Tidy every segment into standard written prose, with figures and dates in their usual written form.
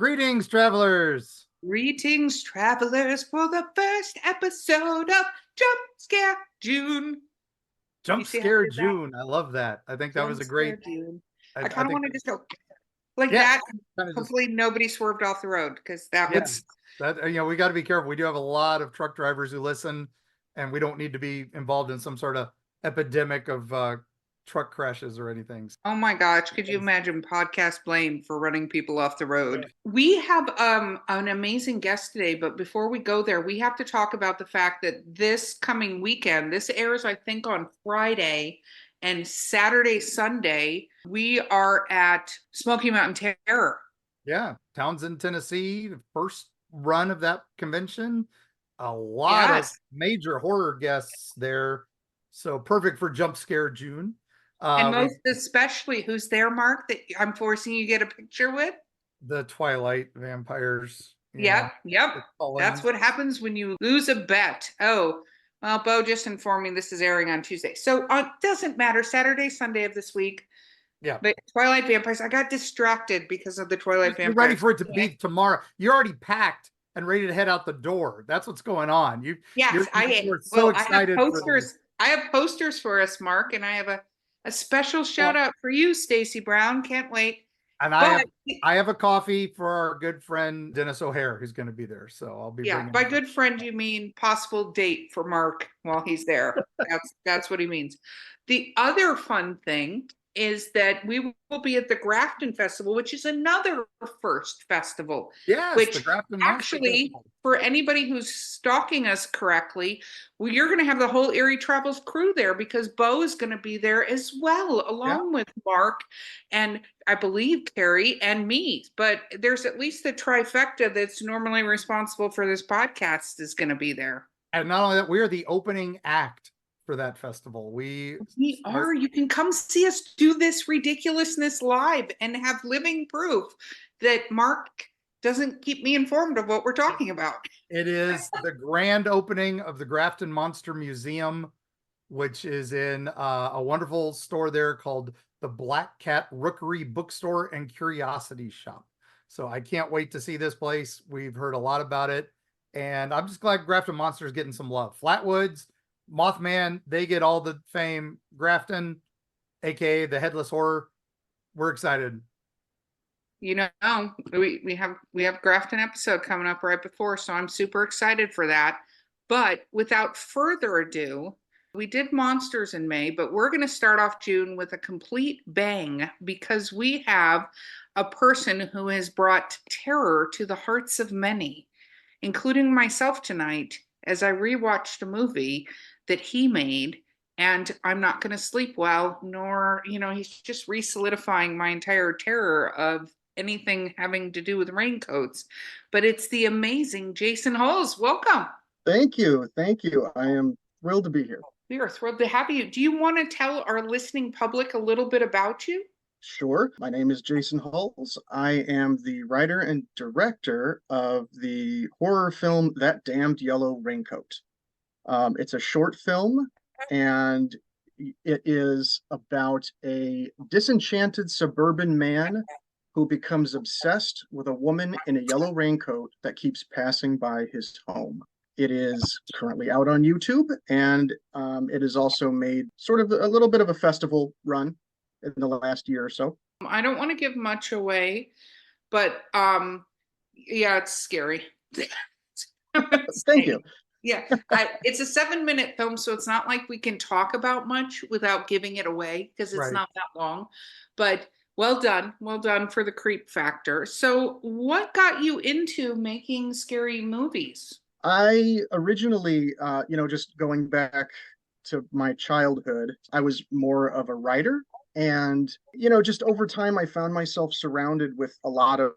Greetings, travelers. Greetings, travelers, for the first episode of Jump Scare June. You Jump see how I Scare did that? June. I love that. I think that was Jump a Scare great. June. I, I I kind of think, want to just go like yeah, that. kind of just, Hopefully, nobody swerved off the road because that yeah. was. We got to be careful. We do have a lot of truck drivers who listen, and we don't need to be involved in some sort of epidemic of truck crashes or anything. Oh my gosh, could you imagine podcast blame for running people off the road? We have an amazing guest today, but before we go there, we have to talk about the fact that this coming weekend, this airs I think on Friday and Saturday, Sunday, we are at Smoky Mountain Terror. Yeah, Townsend, Tennessee, the first run of that convention. A lot of Yes. major horror guests there, so perfect for Jump Scare June. And We most especially who's there, Mark, that I'm forcing you to get a picture with? the Twilight vampires, Yep. the That's Cullens. what happens when you lose a bet. Oh, well, Beau just informed me this is airing on Tuesday. So it doesn't matter, Saturday, Sunday of this week. Yeah. But Twilight Vampires, I got distracted because of the Twilight You're ready Vampires. for it to be tomorrow. You're already packed and ready to head out the door. That's what's going on. Yes, You're so I have excited for the, posters. I have posters for us, Mark, and I have a special shout well, out for you, Stacy Brown. Can't wait. and But I have a coffee for our good friend Dennis O'Hare who's going to be there. So I'll be yeah, bringing by good friend you mean possible date for Mark while he's there. That's what he means. The other fun thing is that we will be at the Grafton Festival, which is another first festival, yes, the which Grafton Monster actually, Festival. for anybody who's stalking us correctly, you're going to have the whole Eerie Travels crew there because Beau is going to be there as well, Yeah. along with Mark and I believe Carrie and me. But there's at least the trifecta that's normally responsible for this podcast is going to be there. And not only that, we are the opening act for that festival. We are. You can come see us do this ridiculousness live and have living proof that Mark doesn't keep me informed of what we're talking about. It is the grand opening of the Grafton Monster Museum, which is in a wonderful store there called the Black Cat Rookery Bookstore and Curiosity Shop. So I can't wait to see this place. We've heard a lot about it, and I'm just glad Grafton Monster is getting some love. Flatwoods, Mothman, they get all the fame. Grafton, aka the Headless Horror, we're excited. You know, we have Grafton episode coming up right before, so I'm super excited for that. But without further ado, we did monsters in May, but we're going to start off June with a complete bang because we have a person who has brought terror to the hearts of many, including myself tonight, as I rewatched a movie that he made. And I'm not going to sleep well, nor, he's just re solidifying my entire terror of anything having to do with raincoats. But it's the amazing Jason Huls. Welcome. Thank you. Thank you. I am thrilled to be here. We are thrilled to have you. Do you want to tell our listening public a little bit about you? Sure. My name is Jason Huls. I am the writer and director of the horror film That Damned Yellow Raincoat. It's a short film, and it is about a disenchanted suburban man who becomes obsessed with a woman in a yellow raincoat that keeps passing by his home. It is currently out on YouTube, and it has also made sort of a little bit of a festival run in the last year or so. I don't want to give much away, but yeah, it's scary. Thank you. Yeah, it's a 7-minute film, so it's not like we can talk about much without giving it away because it's Right. not that long. But well done for the creep factor. So, what got you into making scary movies? I originally, just going back to my childhood, I was more of a writer. And, just over time, I found myself surrounded with a lot of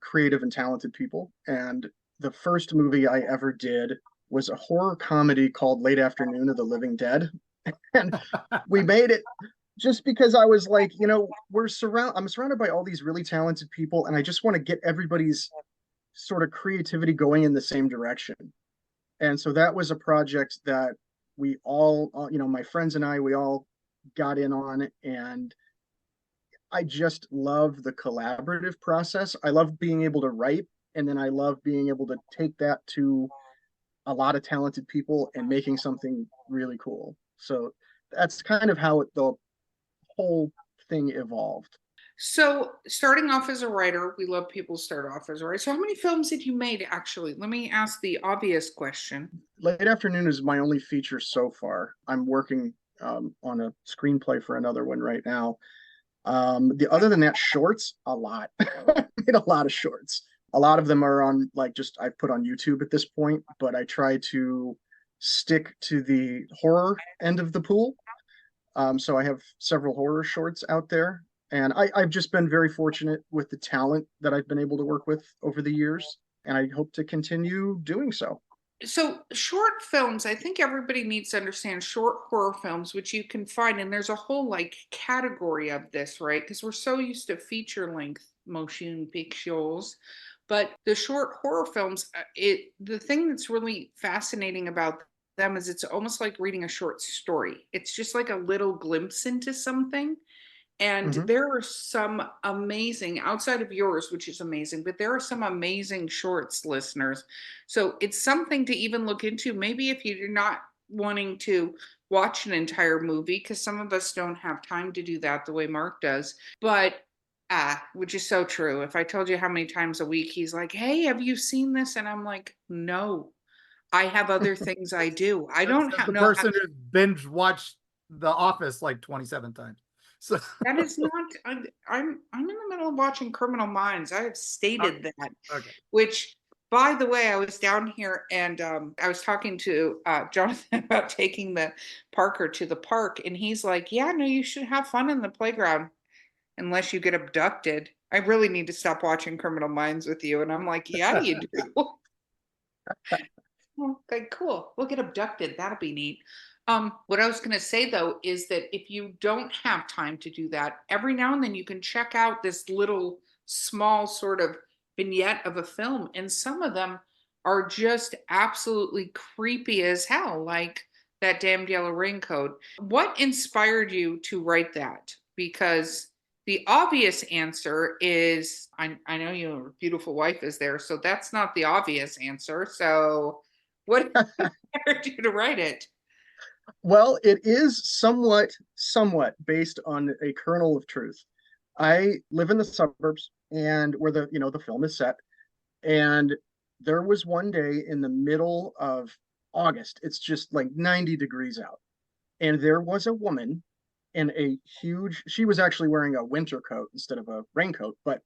creative and talented people. And the first movie I ever did was a horror comedy called Late Afternoon of the Living Dead. And we made it just because I was like, I'm surrounded by all these really talented people, and I just want to get everybody's sort of creativity going in the same direction. And so that was a project that we all, my friends and I, we all got in on. And I just love the collaborative process. I love being able to write, and then I love being able to take that to a lot of talented people and making something really cool. So that's kind of how the whole thing evolved. So, starting off as a writer, we love people start off as a writer. So, how many films had you made actually? Let me ask the obvious question. Late Afternoon is my only feature so far. I'm working on a screenplay for another one right now. The other than that, shorts, a lot. Made a lot of shorts. A lot of them are on like just I've put on YouTube at this point, but I try to stick to the horror end of the pool. So I have several horror shorts out there, and I've just been very fortunate with the talent that I've been able to work with over the years, and I hope to continue doing so. So, short films, I think everybody needs to understand short horror films, which you can find, and there's a whole like category of this, right? Because we're so used to feature length motion pictures, but the short horror films, the thing that's really fascinating about them is it's almost like reading a short story. It's just like a little glimpse into something. And Mhm. there are some amazing, outside of yours, which is amazing, but there are some amazing shorts, listeners. So it's something to even look into. Maybe if you're not wanting to watch an entire movie, because some of us don't have time to do that the way Mark does. But which is so true. If I told you how many times a week he's like, "Hey, have you seen this?" And I'm like, "No, I have other things I do. I Says don't have the no." person who binge watched The Office like 27 times. So That is not. I'm in the middle of watching Criminal Minds. I have okay, stated that. okay. Which, by the way, I was down here and I was talking to Jonathan about taking the Parker to the park, and he's like, "Yeah, no, you should have fun in the playground unless you get abducted." I really need to stop watching Criminal Minds with you, and I'm like, "Yeah, you do." Okay, cool. We'll get abducted. That'll be neat. What I was going to say though is that if you don't have time to do that, every now and then you can check out this little small sort of vignette of a film, and some of them are just absolutely creepy as hell, like that Damned Yellow Raincoat. What inspired you to write that? Because the obvious answer is I know your beautiful wife is there, so that's not the obvious answer. So what inspired you to write it? Well, it is somewhat based on a kernel of truth. I live in the suburbs and where the film is set. And there was one day in the middle of August, it's just like 90 degrees out. And there was a woman in a huge, she was actually wearing a winter coat instead of a raincoat, but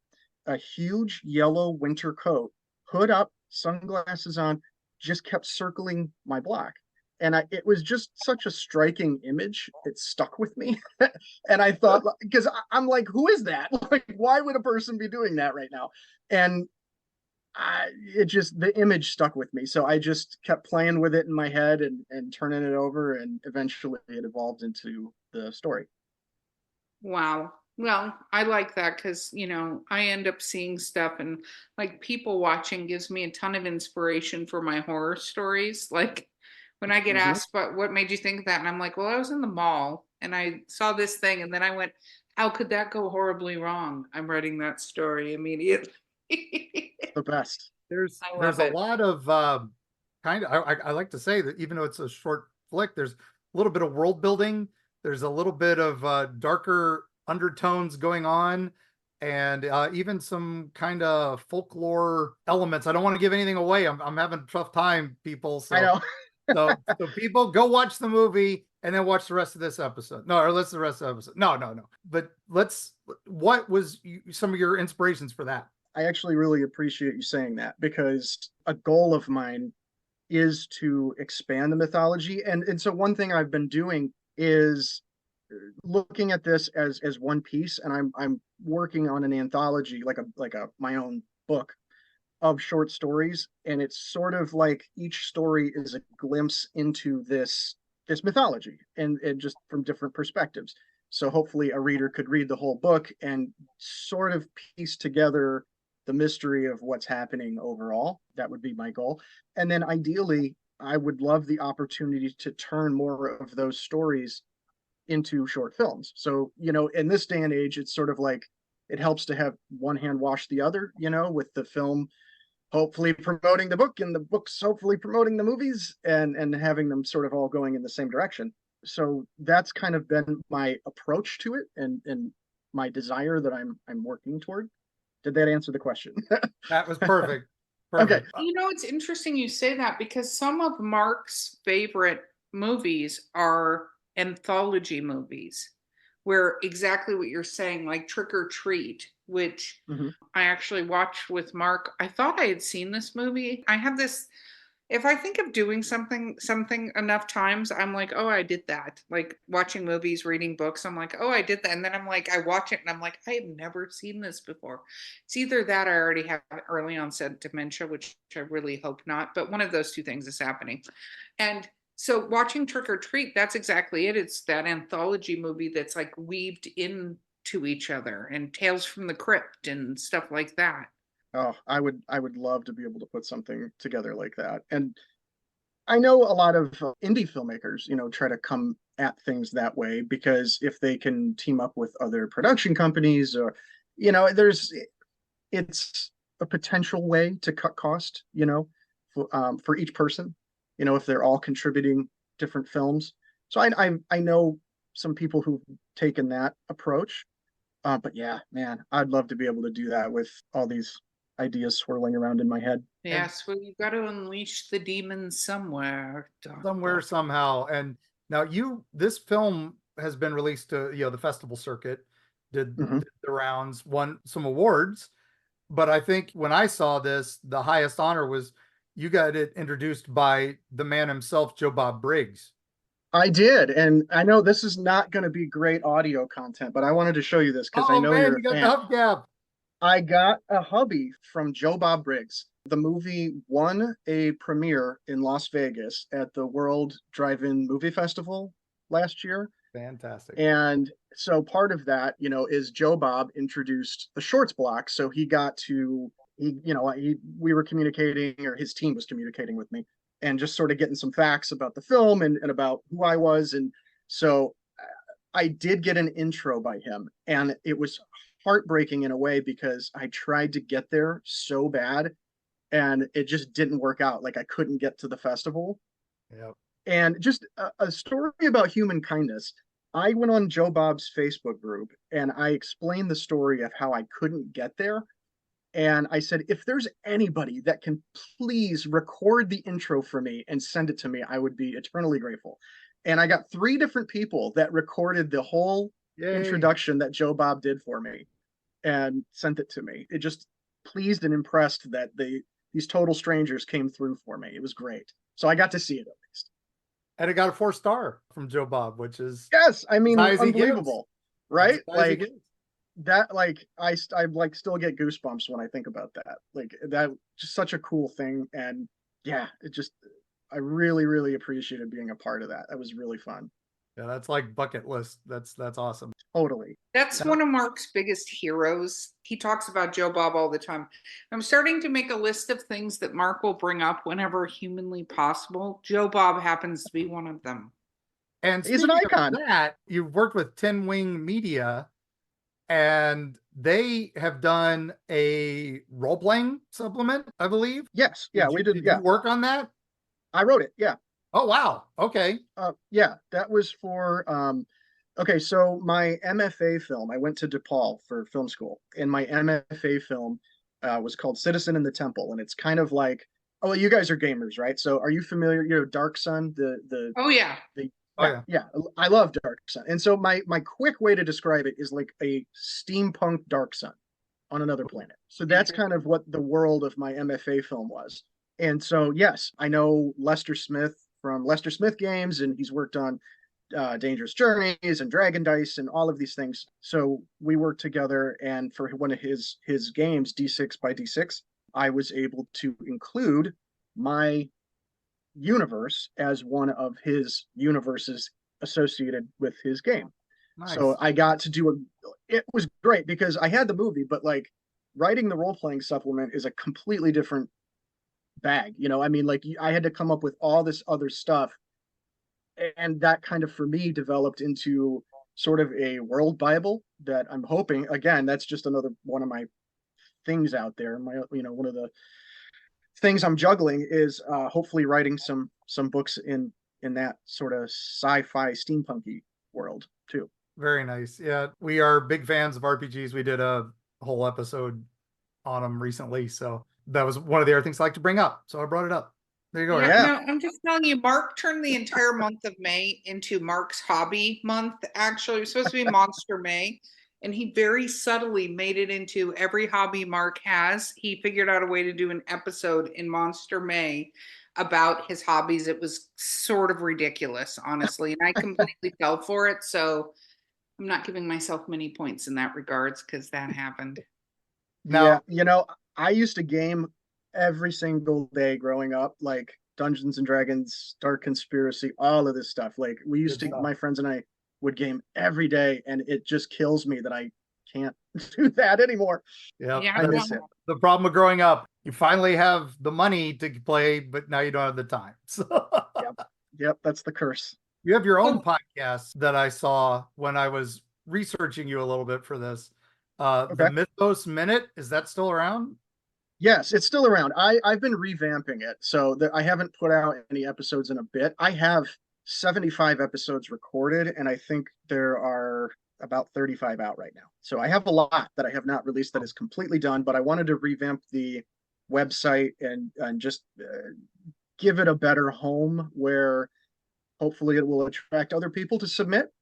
a huge yellow winter coat, hood up, sunglasses on, just kept circling my block. And it was just such a striking image. It stuck with me. And I thought, because I'm like, who is that? Like, why would a person be doing that right now? And it just the image stuck with me, so I just kept playing with it in my head and turning it over, and eventually it evolved into the story. Wow. Well, I like that because, I end up seeing stuff and like people watching gives me a ton of inspiration for my horror stories. Like when I get Mm-hmm. asked, but what made you think of that? And I'm like, well, I was in the mall and I saw this thing and then I went, how could that go horribly wrong? I'm writing that story immediately. The best. I There's love a it. lot of kind of I like to say that even though it's a short flick, there's a little bit of world building. There's a little bit of darker undertones going on, and even some kind of folklore elements. I don't want to give anything away. I'm having a tough time, people. I So know. so people go watch the movie and then watch the rest of this episode. No, or let's the rest of the episode. No. But what was some of your inspirations for that? I actually really appreciate you saying that, because a goal of mine is to expand the mythology, and so one thing I've been doing is looking at this as one piece, and I'm working on an anthology, like a my own book of short stories, and it's sort of like each story is a glimpse into this mythology, and just from different perspectives. So hopefully a reader could read the whole book and sort of piece together the mystery of what's happening overall. That would be my goal. And then ideally, I would love the opportunity to turn more of those stories into short films. So, in this day and age, it's sort of like it helps to have one hand wash the other, with the film hopefully promoting the book and the books hopefully promoting the movies, and having them sort of all going in the same direction. So that's kind of been my approach to it, and my desire that I'm working toward. Did that answer the question? That was perfect. Okay. Perfect. It's interesting you say that, because some of Mark's favorite movies are anthology movies, where exactly what you're saying, like Trick or Treat, which Mhm. I actually watched with Mark. I thought I had seen this movie. I have this, if I think of doing something enough times, I'm like, oh, I did that. Like watching movies, reading books, I'm like, oh, I did that. And then I'm like, I watch it and I'm like, I have never seen this before. It's either that I already have early onset dementia, which I really hope not, but one of those two things is happening. And so watching Trick or Treat, that's exactly it. It's that anthology movie that's like weaved into each other, and Tales from the Crypt and stuff like that. Oh, I would love to be able to put something together like that. And I know a lot of indie filmmakers, try to come at things that way, because if they can team up with other production companies, or, it's a potential way to cut cost, for each person, if they're all contributing different films. So I know some people who've taken that approach. But yeah, man, I'd love to be able to do that with all these ideas swirling around in my head. Yes, well, you've got to unleash the demons somewhere. Somewhere, somehow. And now this film has been released to, the festival circuit, Mhm. did the rounds, won some awards. But I think when I saw this, the highest honor was you got it introduced by the man himself, Joe Bob Briggs. I did, and I know this is not going to be great audio content, but I wanted to show you this because I Oh know man, you're you a got the fan. hubcap. I got a hubby from Joe Bob Briggs. The movie won a premiere in Las Vegas at the World Drive-In Movie Festival last year. Fantastic. And so part of that, is Joe Bob introduced a shorts block. So he got to, we were communicating, or his team was communicating with me, and just sort of getting some facts about the film, and about who I was. And so I did get an intro by him, and it was heartbreaking in a way, because I tried to get there so bad and it just didn't work out. Like I couldn't get to the festival. Yep. And just a story about human kindness. I went on Joe Bob's Facebook group and I explained the story of how I couldn't get there. And I said, if there's anybody that can please record the intro for me and send it to me, I would be eternally grateful. And I got 3 different people that recorded the whole Yay. introduction that Joe Bob did for me and sent it to me. It just pleased and impressed that these total strangers came through for me. It was great. So I got to see it at least. And it got a 4-star from Joe Bob, which is Yes, I mean, as he unbelievable, gets. right? That's as his Like gets. that, like I like still get goosebumps when I think about that. Like that, just such a cool thing. And yeah, I really, really appreciated being a part of that. That was really fun. Yeah, that's like bucket list. That's awesome. Totally. That's one of Mark's biggest heroes. He talks about Joe Bob all the time. I'm starting to make a list of things that Mark will bring up whenever humanly possible. Joe Bob happens to be one of them. And He's an speaking icon. of that, you've worked with Ten Wing Media, and they have done a role-playing supplement, I believe. Yes. Yeah, we did. Did Yeah, you work on that? I wrote it. Yeah. Oh wow. Okay. Yeah, that was for okay, so my MFA film, I went to DePaul for film school, and my MFA film was called Citizen in the Temple, and it's kind of like, oh, you guys are gamers, right? So are you familiar, Dark Sun, Oh yeah. the Oh yeah, yeah. yeah, I love Dark Sun. And so my quick way to describe it is like a steampunk Dark Sun on another planet. So that's kind of what the world of my MFA film was. And so, yes, I know Lester Smith from Lester Smith games, and he's worked on Dangerous Journeys and Dragon Dice and all of these things. So we worked together, and for one of his games, D6 by D6, I was able to include my universe as one of his universes associated with his game. Nice. So I got to do it was great because I had the movie, but like writing the role playing supplement is a completely different bag. I mean, like I had to come up with all this other stuff And that kind of, for me, developed into sort of a world Bible that I'm hoping, again, that's just another one of my things out there. One of the things I'm juggling is hopefully writing some books in that sort of sci-fi steampunky world too. Very nice. Yeah, we are big fans of RPGs. We did a whole episode on them recently, so that was one of the other things I like to bring up. So I brought it up. There you go. Yeah, Eric. no, I'm just telling you, Mark turned the entire month of May into Mark's hobby month. Actually, it was supposed to be Monster May, and he very subtly made it into every hobby Mark has. He figured out a way to do an episode in Monster May about his hobbies. It was sort of ridiculous, honestly, and I completely fell for it. So I'm not giving myself many points in that regards because that happened. Now, Yeah, I used to game every single day growing up, like Dungeons and Dragons, Dark Conspiracy, all of this stuff. Like we used to, my friends and I would game every day, and it just kills me that I can't do that anymore. yeah, I miss it. The problem with growing up, you finally have the money to play, but now you don't have the time. So Yep, that's the curse. you have your own podcast that I saw when I was researching you a little bit for this. The Mythos Minute, is that still around? Yes, it's still around. I've been revamping it, so that I haven't put out any episodes in a bit. I have 75 episodes recorded, and I think there are about 35 out right now. So I have a lot that I have not released that is completely done, but I wanted to revamp the website and just give it a better home where hopefully it will attract other people to submit.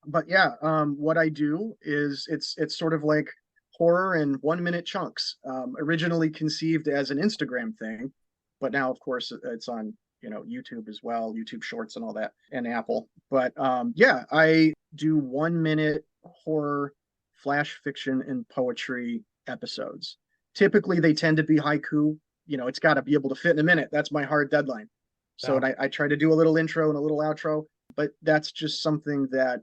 But yeah, what I do is it's sort of like horror in 1 minute chunks. Originally conceived as an Instagram thing, but now of course it's on YouTube as well, YouTube Shorts and all that, and Apple. But yeah, I do 1 minute horror, flash fiction, and poetry episodes. Typically they tend to be haiku. It's got to be able to fit in a minute. That's my hard deadline. So I try to do a little intro and a little outro, but that's just something that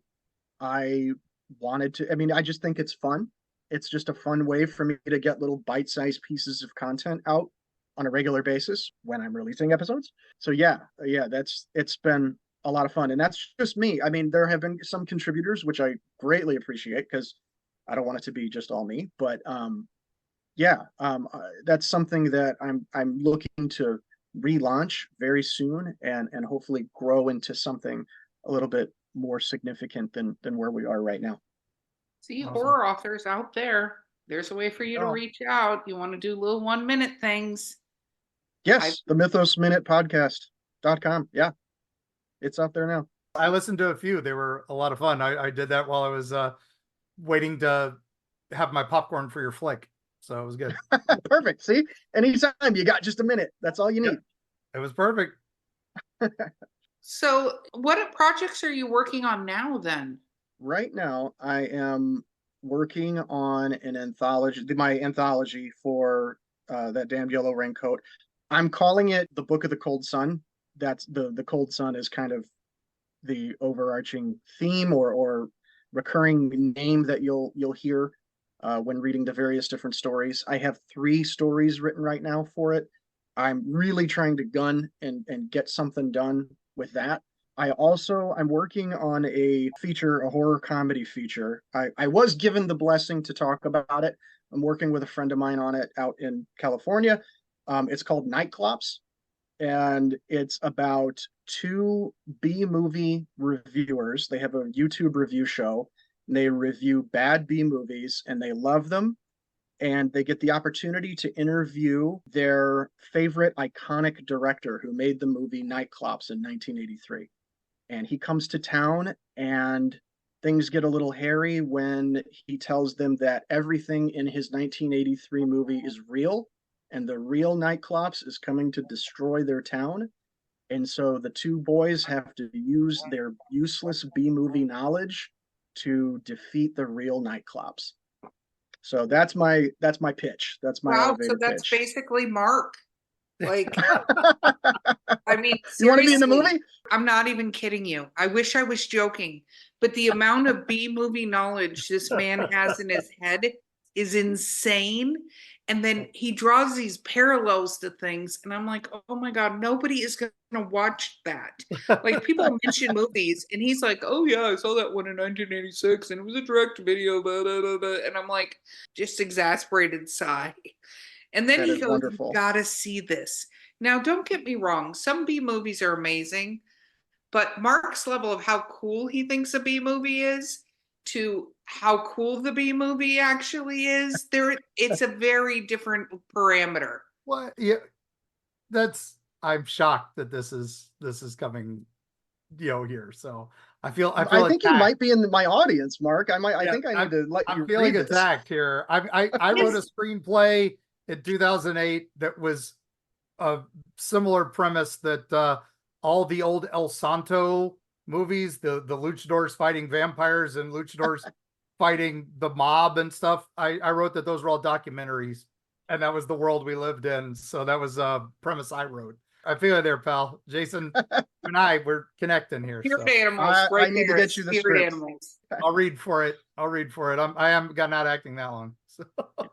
I wanted to. I mean, I just think it's fun. It's just a fun way for me to get little bite-sized pieces of content out on a regular basis when I'm releasing episodes. So yeah, it's been a lot of fun, and that's just me. I mean, there have been some contributors which I greatly appreciate because I don't want it to be just all me. But that's something that I'm looking to relaunch very soon and hopefully grow into something a little bit more significant than where we are right now. See, horror authors out there, there's a way for you to reach out. You want to do little 1 minute things. Yes, the Mythos Minute Podcast.com. Yeah, it's out there now. I listened to a few. They were a lot of fun. I did that while I was waiting to have my popcorn for your flick. So it was good. Perfect. See, anytime you got just a minute, that's all you need. It was perfect. So what projects are you working on now then? Right now, I am working on an anthology, my anthology for that Damned Yellow Raincoat. I'm calling it The Book of the Cold Sun. That's the Cold Sun is kind of the overarching theme or recurring name that you'll hear when reading the various different stories. I have 3 stories written right now for it. I'm really trying to gun and get something done with that. I'm working on a horror comedy feature. I was given the blessing to talk about it. I'm working with a friend of mine on it out in California. It's called Nightclops, and it's about 2 B-movie reviewers. They have a YouTube review show, and they review bad B movies, and they love them. And they get the opportunity to interview their favorite iconic director who made the movie Nightclops in 1983. And he comes to town, and things get a little hairy when he tells them that everything in his 1983 movie is real, and the real Nightclops is coming to destroy their town. And so the 2 boys have to use their useless B-movie knowledge to defeat the real Nightclops. So that's my pitch. That's my elevator pitch. So that's basically Mark. Like, I mean, you want to be in the movie? I'm not even kidding you. I wish I was joking, but the amount of B movie knowledge this man has in his head is insane. And then he draws these parallels to things. And I'm like, oh my God, nobody is going to watch that. Like people mention movies and he's like, oh yeah, I saw that one in 1986 and it was a direct video, blah, blah, blah, blah. And I'm like, just exasperated sigh. And then That he is goes, wonderful. you gotta see this. Now, don't get me wrong. Some B movies are amazing, but Mark's level of how cool he thinks a B movie is to how cool the B movie actually is, it's a very different parameter. What? Yeah, I'm shocked that this is coming, here. So I feel I think you attacked. might be in my audience, Mark. I Yeah, think I need to let you I'm feeling read this. attacked here. I wrote a screenplay in 2008 that was a similar premise that all the old El Santo movies, the luchadors fighting vampires and luchadors fighting the mob and stuff. I wrote that those were all documentaries, and that was the world we lived in. So that was a premise I wrote. I feel it there, pal. Jason, you and we're connecting here. Spirit So. animals, right I need there. to get you the Spirit script. animals. I'll read for it. I am not acting that long. So.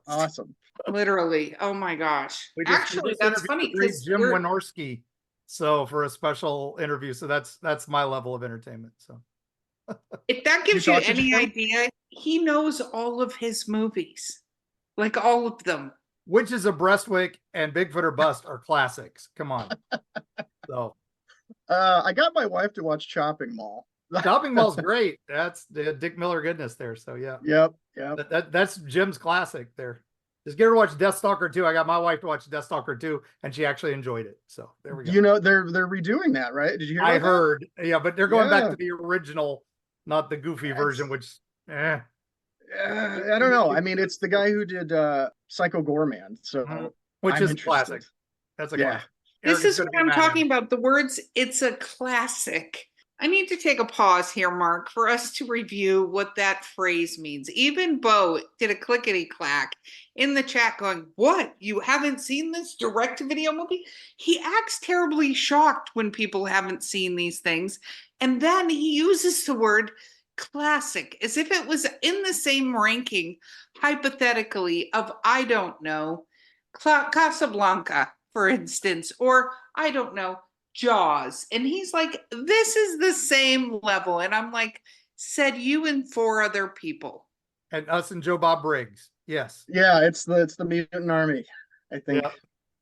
Awesome. Literally. Oh my gosh. We Actually, just that's interviewed funny the great because Jim Wynorski. So for a special interview, so that's my level of entertainment. So if that gives you talk to any Jim? idea, he knows all of his movies, like all of them. Witches of Breastwick and Bigfoot or Bust are classics. Come on. So I got my wife to watch Chopping Mall. Chopping Mall's great. That's the Dick Miller goodness there. So yeah. Yep. That's Jim's classic there. Just get her to watch Deathstalker 2. I got my wife to watch Deathstalker 2, and she actually enjoyed it. So there we go. You know, they're redoing that, right? Did you hear? I about heard, yeah, but they're going back Yeah. to the original, not the goofy version, which I don't know. I mean, it's the guy who did Psycho Goreman, so which I'm is interested. classic. That's a classic. This Erika's is gonna what be I'm mad at talking me. about. The words, it's a classic. I need to take a pause here, Mark, for us to review what that phrase means. Even Beau did a clickety clack in the chat going, what? You haven't seen this direct to video movie? He acts terribly shocked when people haven't seen these things. And then he uses the word classic as if it was in the same ranking, hypothetically, of, I don't know, Casablanca, for instance, or I don't know, Jaws. And he's like, this is the same level. And I'm like, said you and 4 other people. And us and Joe Bob Briggs. Yes. Yeah, it's the Mutant Army, I think. Yep.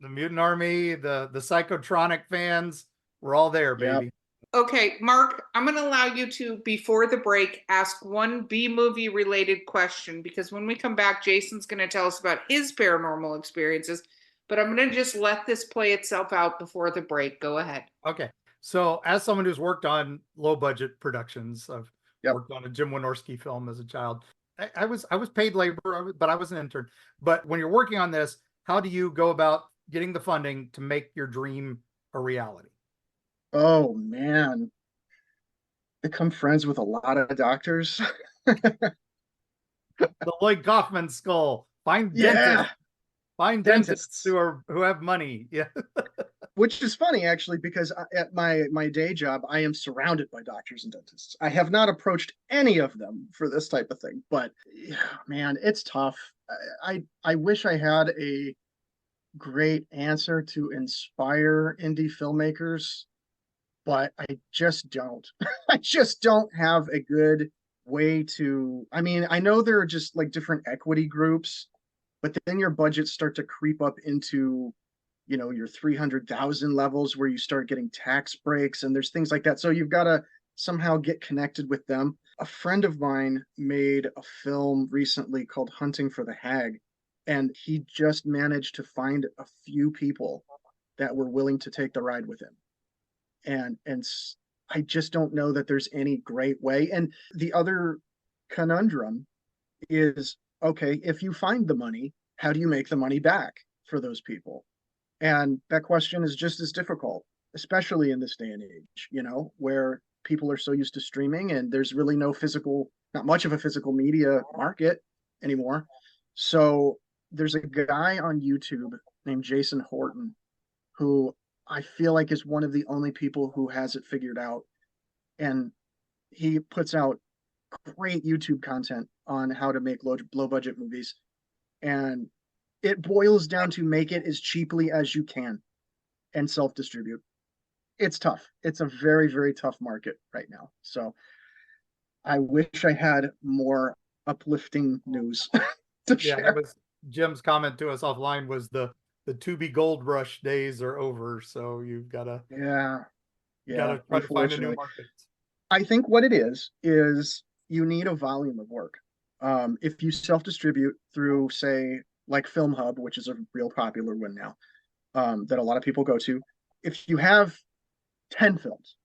The Mutant Army, the Psychotronic fans, we're all there, baby. Yep. Okay, Mark, I'm going to allow you to, before the break, ask one B movie related question, because when we come back, Jason's going to tell us about his paranormal experiences. But I'm going to just let this play itself out before the break. Go ahead. Okay. So as someone who's worked on low budget productions, I've worked on a Jim Wynorski film as a child. I was paid labor, but I was an intern. But when you're working on this, how do you go about getting the funding to make your dream a reality? Oh man. Become friends with a lot of doctors. The Lloyd Kaufman skull. Find dentists. Find dentists who have money. Yeah. Which is funny, actually, because at my day job, I am surrounded by doctors and dentists. I have not approached any of them for this type of thing, but man, it's tough. I wish I had a great answer to inspire indie filmmakers, but I just don't. I just don't have a good way to. I mean, I know there are just like different equity groups, but then your budgets start to creep up into your 300,000 levels where you start getting tax breaks and there's things like that. So you've got to somehow get connected with them. A friend of mine made a film recently called Hunting for the Hag, and he just managed to find a few people that were willing to take the ride with him. And I just don't know that there's any great way. And the other conundrum is, okay, if you find the money, how do you make the money back for those people? And that question is just as difficult, especially in this day and age, where people are so used to streaming and there's really not much of a physical media market anymore. So there's a guy on YouTube named Jason Horton who I feel like is one of the only people who has it figured out. And he puts out great YouTube content on how to make low budget movies. And it boils down to make it as cheaply as you can and self-distribute. It's tough. It's a very, very tough market right now. So I wish I had more uplifting news to Yeah, share. that was Jim's comment to us offline was the Tubi Gold Rush days are over. So you've Yeah, yeah, gotta try to find a new unfortunately. market. I think what it is you need a volume of work. If you self-distribute through, say, like Film Hub, which is a real popular one now, that a lot of people go to, if you have 10 films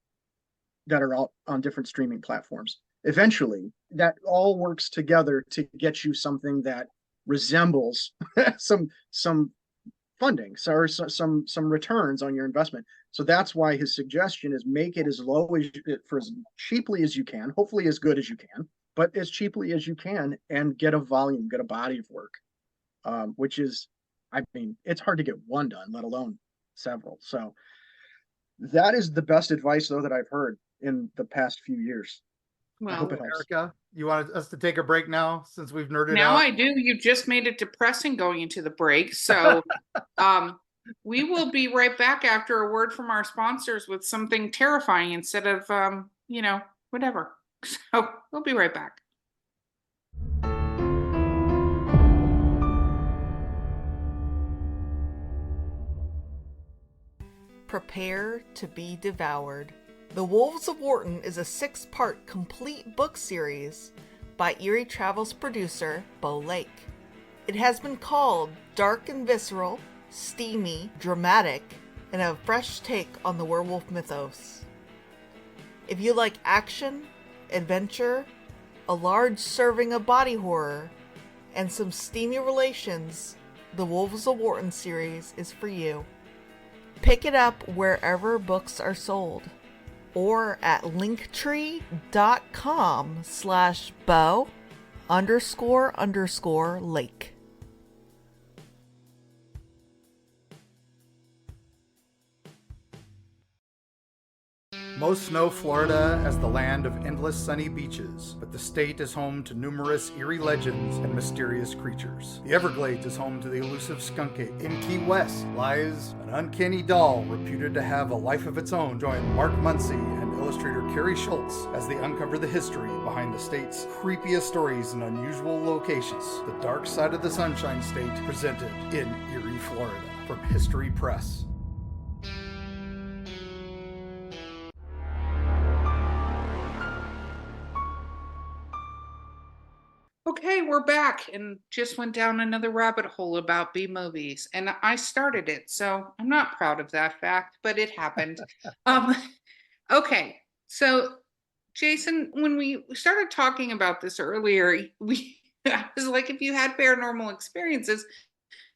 that are out on different streaming platforms, eventually that all works together to get you something that resembles some funding, so, or some returns on your investment. So that's why his suggestion is make it as low as for as cheaply as you can, hopefully as good as you can, but as cheaply as you can, and get a volume, get a body of work, which is, I mean, it's hard to get one done, let alone several. So that is the best advice, though, that I've heard in the past few years. I hope Well, it helps. Erika, you want us to take a break now since we've nerded now out? I do. You just made it depressing going into the break. So we will be right back after a word from our sponsors with something terrifying instead of whatever. So we'll be right back. Prepare to be devoured. The Wolves of Wharton is a 6-part complete book series by Eerie Travels producer Beau Lake. It has been called dark and visceral, steamy, dramatic, and a fresh take on the werewolf mythos. If you like action, adventure, a large serving of body horror, and some steamy relations, the Wolves of Wharton series is for you. Pick it up wherever books are sold, or at linktree.com/Beau__Lake. Most know Florida as the land of endless sunny beaches, but the state is home to numerous eerie legends and mysterious creatures. The Everglades is home to the elusive skunk ape. In Key West lies an uncanny doll reputed to have a life of its own. Join Mark Muncy and illustrator Carrie Schultz as they uncover the history behind the state's creepiest stories and unusual locations. The Dark Side of the Sunshine State, presented in Eerie, Florida, from History Press. Okay, we're back and just went down another rabbit hole about B movies, and I started it, so I'm not proud of that fact, but it happened. Okay, so Jason, when we started talking about this earlier, I was like, if you had paranormal experiences,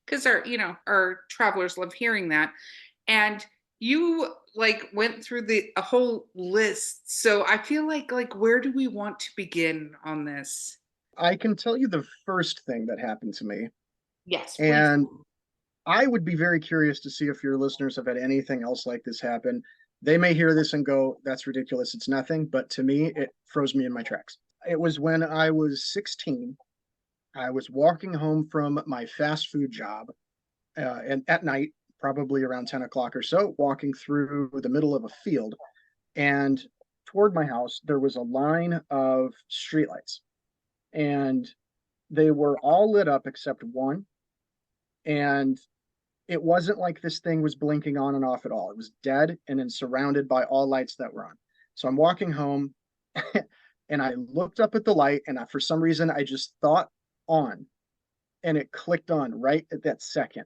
because our travelers love hearing that, and you went through a whole list. So I feel like where do we want to begin on this? I can tell you the first thing that happened to me, Yes, please. and I would be very curious to see if your listeners have had anything else like this happen. They may hear this and go, that's ridiculous, it's nothing. But to me, it froze me in my tracks. It was when I was 16. I was walking home from my fast food job, and at night, probably around 10 o'clock or so, walking through the middle of a field. And toward my house, there was a line of streetlights, and they were all lit up except one. And it wasn't like this thing was blinking on and off at all. It was dead and then surrounded by all lights that were on. So I'm walking home and I looked up at the light, and for some reason I just thought on, and it clicked on right at that second.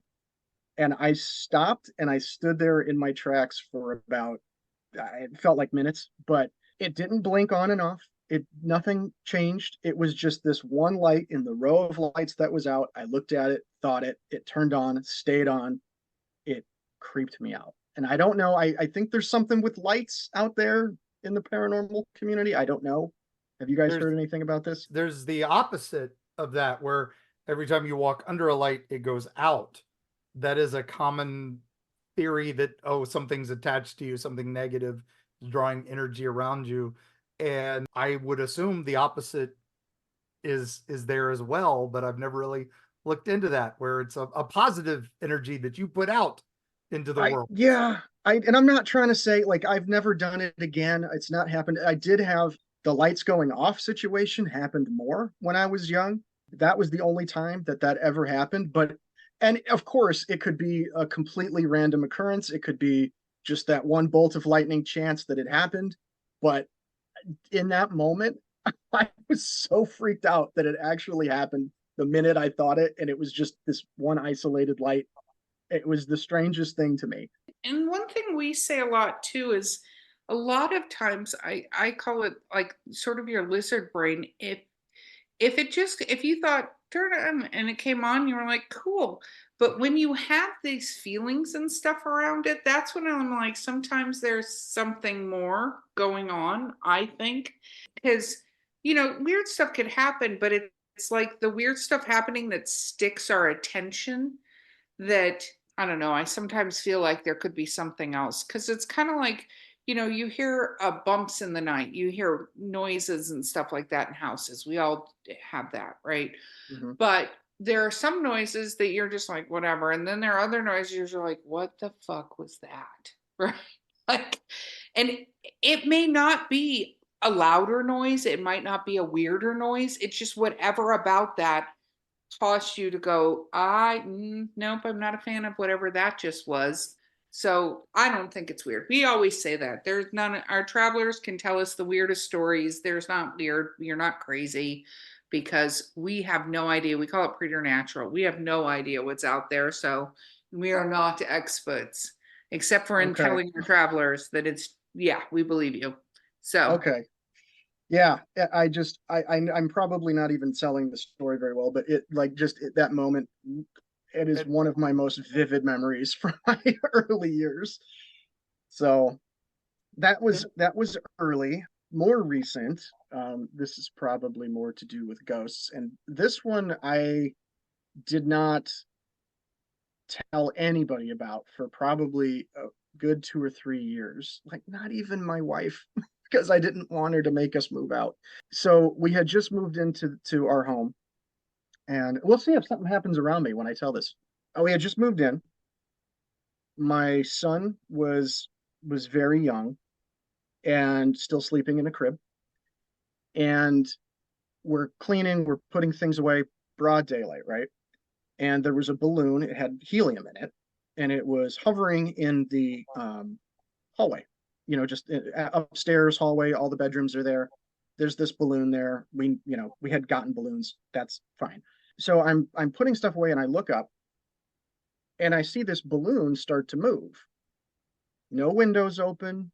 And I stopped and I stood there in my tracks for about, it felt like minutes, but it didn't blink on and off. Nothing changed. It was just this one light in the row of lights that was out. I looked at it, thought it turned on, stayed on. It creeped me out. And I don't know. I think there's something with lights out there in the paranormal community. I don't know. Have you guys heard anything about this? There's the opposite of that, where every time you walk under a light, it goes out. That is a common theory that, something's attached to you, something negative, drawing energy around you. And I would assume the opposite is there as well, but I've never really looked into that, where it's a positive energy that you put out into the world. And I'm not trying to say like I've never done it again. It's not happened. I did have the lights going off situation happened more when I was young. That was the only time that ever happened. But, and of course, it could be a completely random occurrence. It could be just that one bolt of lightning chance that it happened. But in that moment, I was so freaked out that it actually happened the minute I thought it. And it was just this one isolated light. It was the strangest thing to me. And one thing we say a lot too is a lot of times I call it like sort of your lizard brain. If you thought turn it on and it came on, you were like, cool. But when you have these feelings and stuff around it, that's when I'm like, sometimes there's something more going on, I think. Because, weird stuff could happen, but it's like the weird stuff happening that sticks our attention that, I don't know, I sometimes feel like there could be something else. Because it's kind of like, you hear bumps in the night, you hear noises and stuff like that in houses. We all have that, right? Mhm. But there are some noises that you're just like, whatever. And then there are other noises you're like, what the fuck was that? Right? Like, and it may not be a louder noise. It might not be a weirder noise. It's just whatever about that caused you to go, nope, I'm not a fan of whatever that just was. So I don't think it's weird. We always say that. There's none, our travelers can tell us the weirdest stories. There's not weird. You're not crazy, because we have no idea. We call it preternatural. We have no idea what's out there. So we are not experts, except for in Okay. telling your travelers that it's, yeah, we believe you. So Okay. Yeah, I'm probably not even selling the story very well, but it like just that moment, it is one of my most vivid memories from my early years. So that was early. More recent, this is probably more to do with ghosts, and this one I did not tell anybody about for probably a good 2 or 3 years. Like not even my wife, because I didn't want her to make us move out. So we had just moved into our home, and we'll see if something happens around me when I tell this. Oh, we had just moved in. My son was very young and still sleeping in a crib. And we're cleaning, we're putting things away, broad daylight, right? And there was a balloon, it had helium in it, and it was hovering in the hallway, just upstairs hallway, all the bedrooms are there. There's this balloon there. We had gotten balloons. That's fine. So I'm putting stuff away and I look up and I see this balloon start to move. No windows open,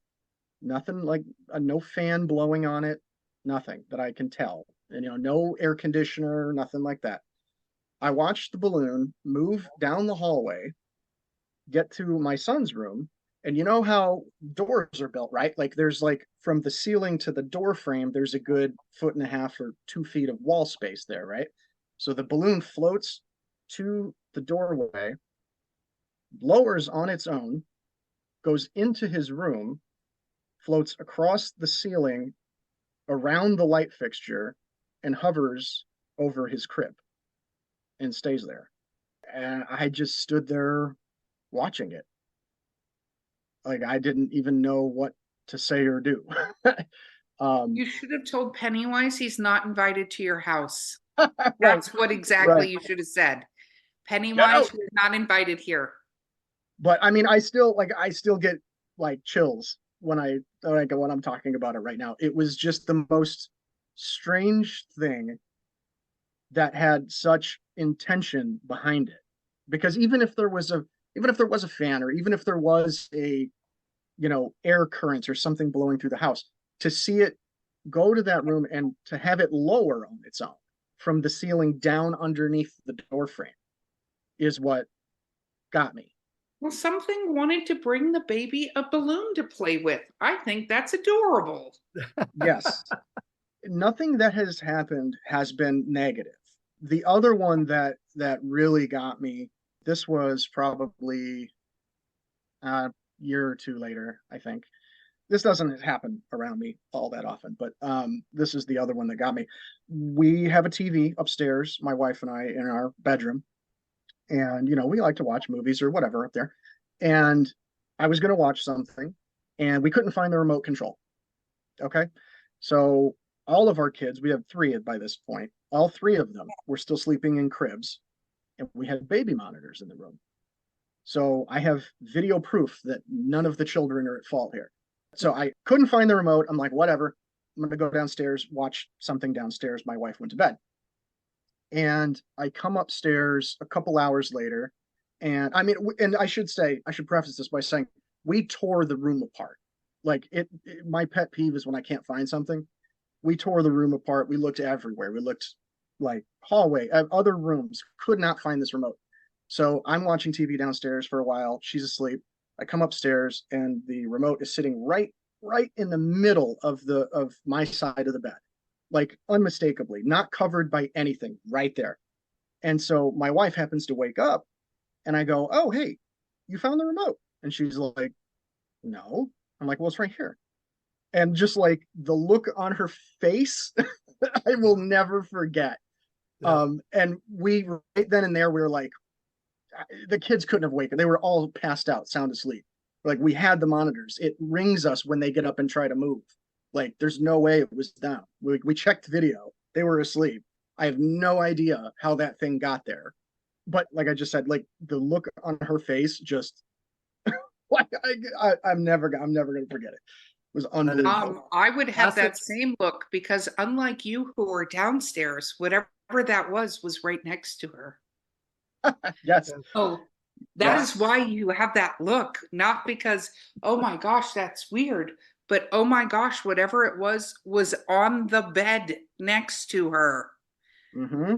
nothing like no fan blowing on it, nothing that I can tell. And no air conditioner, nothing like that. I watched the balloon move down the hallway, get to my son's room, and you know how doors are built, right? Like there's like from the ceiling to the door frame, there's a good 1.5 or 2 feet of wall space there, right? So the balloon floats to the doorway, lowers on its own, goes into his room, floats across the ceiling around the light fixture, and hovers over his crib and stays there. And I just stood there watching it. Like I didn't even know what to say or do. you should have told Pennywise he's not invited to your house. Right, That's what exactly right. you should have said. Pennywise, you're not invited here. But I mean, I still get like chills when I'm talking about it right now. It was just the most strange thing that had such intention behind it. Because even if there was a fan, or even if there was a air currents or something blowing through the house, to see it go to that room and to have it lower on its own from the ceiling down underneath the door frame is what got me. Well, something wanted to bring the baby a balloon to play with. I think that's adorable. Yes. Nothing that has happened has been negative. The other one that really got me, this was probably a year or two later, I think. this doesn't happen around me all that often, but this is the other one that got me. We have a TV upstairs, my wife and I, in our bedroom, and we like to watch movies or whatever up there. And I was going to watch something, and we couldn't find the remote control. Okay, so all of our kids, we have three by this point, all three of them were still sleeping in cribs, and we had baby monitors in the room. So I have video proof that none of the children are at fault here. So I couldn't find the remote. I'm like, whatever. I'm going to go downstairs, watch something downstairs. My wife went to bed. And I come upstairs a couple hours later. And I mean, and I should preface this by saying we tore the room apart. Like my pet peeve is when I can't find something. We tore the room apart. We looked everywhere. We looked like hallway, other rooms, could not find this remote. So I'm watching TV downstairs for a while. She's asleep. I come upstairs and the remote is sitting right in the middle of my side of the bed, like unmistakably, not covered by anything, right there. And so my wife happens to wake up, and I go, "Oh, hey, you found the remote?" And she's like, "No." I'm like, "Well, it's right here." And just like the look on her face, I will never forget. Yeah. And we right then and there, we were like, the kids couldn't have wakened. They were all passed out, sound asleep. Like, we had the monitors. It rings us when they get up and try to move. Like, there's no way it was them. We checked video. They were asleep. I have no idea how that thing got there. But like I just said, like the look on her face, just like I'm never going to forget it. It was unbelievable. I would have that Classic. same look because unlike you who are downstairs, whatever that was right next to her. Yes. Oh, that Yes. is why you have that look, not because, oh my gosh, that's weird, but oh my gosh, whatever it was on the bed next to her. Mm-hmm.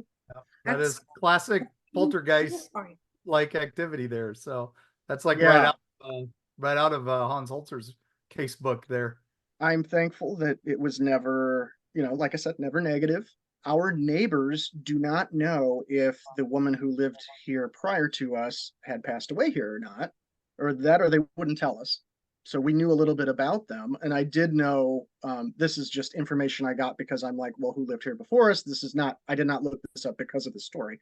That That's is classic poltergeist terrifying. like activity there. So that's like Yeah. right out of Hans Holzer's case book there. I'm thankful that it was never, like I said, never negative. Our neighbors do not know if the woman who lived here prior to us had passed away here or not, or they wouldn't tell us. So we knew a little bit about them. And I did know, this is just information I got because I'm like, well, who lived here before us? I did not look this up because of the story.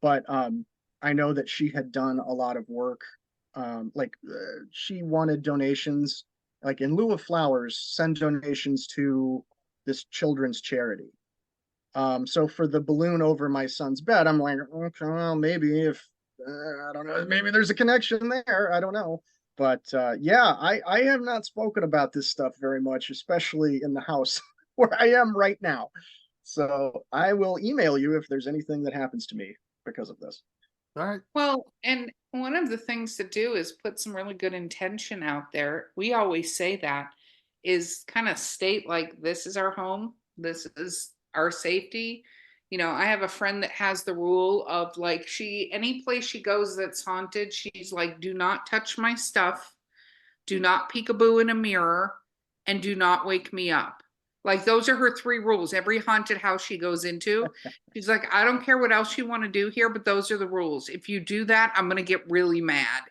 But I know that she had done a lot of work. She wanted donations, like in lieu of flowers, send donations to this children's charity. So for the balloon over my son's bed, I'm like, okay, well, maybe if I don't know, maybe there's a connection there. I don't know. But yeah, I have not spoken about this stuff very much, especially in the house where I am right now. So I will email you if there's anything that happens to me because of this. All right. Well, and one of the things to do is put some really good intention out there. We always say that is kind of state like, this is our home. This is our safety. I have a friend that has the rule of like, any place she goes that's haunted, she's like, do not touch my stuff. Do not peekaboo in a mirror, and do not wake me up. Like, those are her three rules. Every haunted house she goes into, she's like, I don't care what else you want to do here, but those are the rules. If you do that, I'm going to get really mad.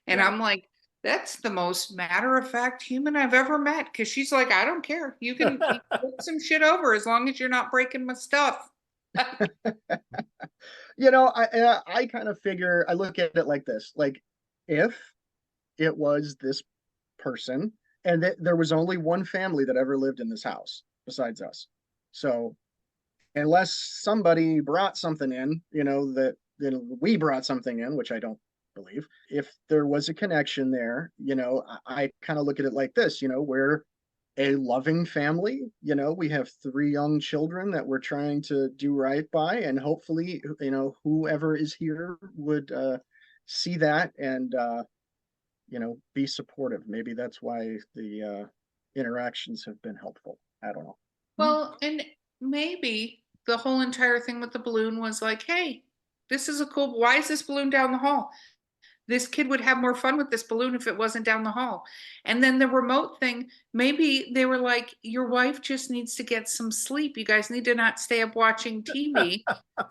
And Yeah. I'm like, that's the most matter-of-fact human I've ever met. Because she's like, I don't care. You can put some shit over as long as you're not breaking my stuff. I kind of figure, I look at it like this, like if it was this person and there was only one family that ever lived in this house besides us. So unless somebody brought something in, that we brought something in, which I don't believe, if there was a connection there, I kind of look at it like this, we're a loving family. We have three young children that we're trying to do right by, and hopefully, whoever is here would see that and be supportive. Maybe that's why the interactions have been helpful. I don't know. Well, and maybe the whole entire thing with the balloon was like, hey, this is why is this balloon down the hall? This kid would have more fun with this balloon if it wasn't down the hall. And then the remote thing, maybe they were like, your wife just needs to get some sleep. You guys need to not stay up watching TV.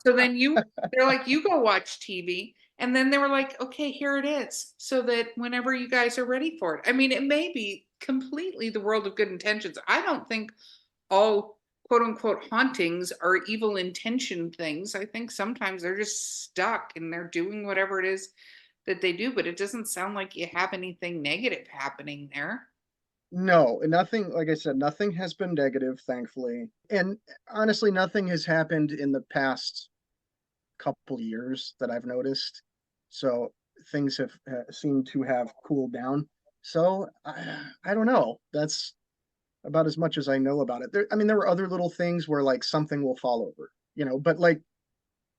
So then they're like, you go watch TV. And then they were like, okay, here it is. So that whenever you guys are ready for it. I mean, it may be completely the world of good intentions. I don't think all quote unquote hauntings are evil intention things. I think sometimes they're just stuck and they're doing whatever it is that they do, but it doesn't sound like you have anything negative happening there. No, nothing, like I said, nothing has been negative, thankfully. And honestly, nothing has happened in the past couple years that I've noticed. So things have seemed to have cooled down. So I don't know. That's about as much as I know about it. I mean, there were other little things where like something will fall over, but like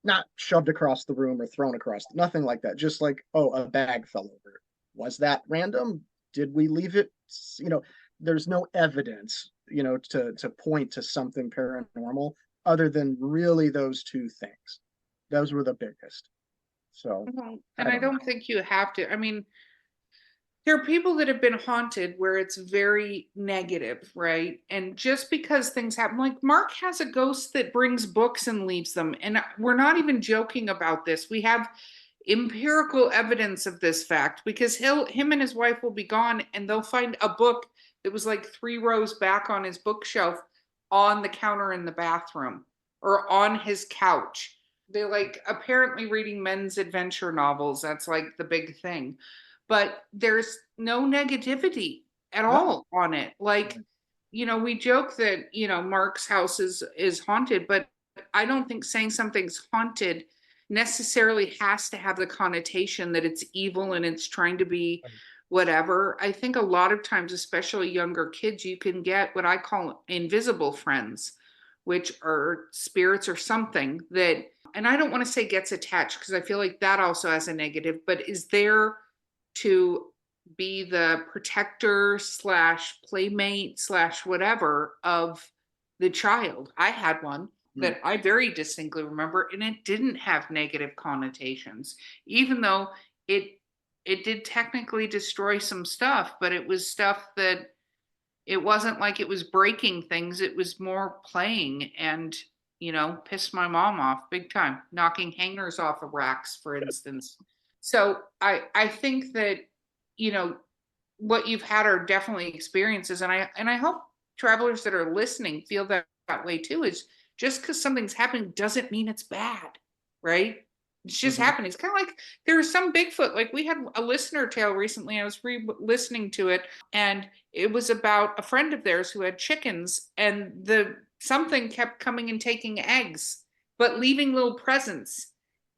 not shoved across the room or thrown across, nothing like that. Just like, oh, a bag fell over. Was that random? Did we leave it? There's no evidence, to point to something paranormal other than really those two things. Those were the biggest. So, And I don't think you have to. I mean, there are people that have been haunted where it's very negative, right? And just because things happen, like Mark has a ghost that brings books and leaves them. And we're not even joking about this. We have empirical evidence of this fact because him and his wife will be gone and they'll find a book that was like 3 rows back on his bookshelf on the counter in the bathroom or on his couch. They're like apparently reading men's adventure novels. That's like the big thing. But there's no negativity at all on it. Like, we joke that, Mark's house is haunted, but I don't think saying something's haunted necessarily has to have the connotation that it's evil and it's trying to be whatever. I think a lot of times, especially younger kids, you can get what I call invisible friends, which are spirits or something that, and I don't want to say gets attached because I feel like that also has a negative, but is there to be the protector / playmate / whatever of the child. I had one that I very distinctly remember, and it didn't have negative connotations, even though it did technically destroy some stuff, but it was stuff that it wasn't like it was breaking things. It was more playing and, pissed my mom off big time, knocking hangers off of racks, for instance. So I think that, what you've had are definitely experiences. And I hope travelers that are listening feel that way too, is just because something's happening doesn't mean it's bad, right? It's just happening. It's kind of like there's some Bigfoot. Like we had a listener tale recently. I was listening to it, and it was about a friend of theirs who had chickens, and something kept coming and taking eggs, but leaving little presents